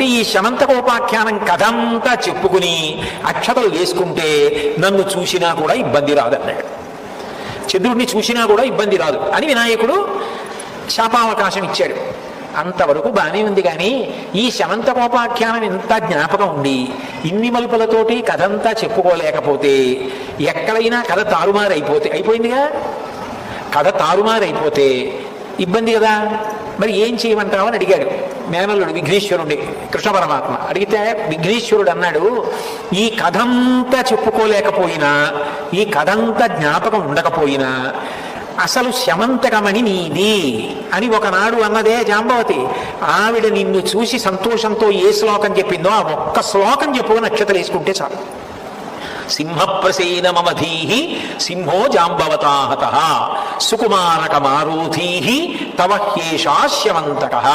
కాబట్టి ఈ శమంతకోపాఖ్యానం కథంతా చెప్పుకుని అక్షతలు వేసుకుంటే నన్ను చూసినా కూడా ఇబ్బంది రాదన్నాడు. చంద్రుడిని చూసినా కూడా ఇబ్బంది రాదు అని వినాయకుడు శాపావకాశం ఇచ్చాడు. అంతవరకు బాగానే ఉంది. కానీ ఈ శమంతకోపాఖ్యానం ఇంత జ్ఞాపకం ఉండి ఇన్ని మలుపులతోటి కథంతా చెప్పుకోలేకపోతే ఎక్కడైనా కథ అయిపోయిందిగా. కథ తారుమారైపోతే ఇబ్బంది కదా. మరి ఏం చేయమంటావు అని అడిగాడు మేనల్లుడు విఘ్నేశ్వరుడి. కృష్ణ పరమాత్మ అడిగితే విఘ్నేశ్వరుడు అన్నాడు, ఈ కథంతా చెప్పుకోలేకపోయినా, ఈ కథంతా జ్ఞాపకం ఉండకపోయినా అసలు శమంతకమణి నీది అని ఒకనాడు అన్నదే జాంబవతి. ఆవిడ నిన్ను చూసి సంతోషంతో ఏ శ్లోకం చెప్పిందో ఆ ఒక్క శ్లోకం చెప్పుకొని నక్షత్రం వేసుకుంటే చాలు. సింహప్రసేనమధీహి సింహో జాంబవతాహత సుకుమారకమారూధీహి తవ హ్యేషా శమంతకః.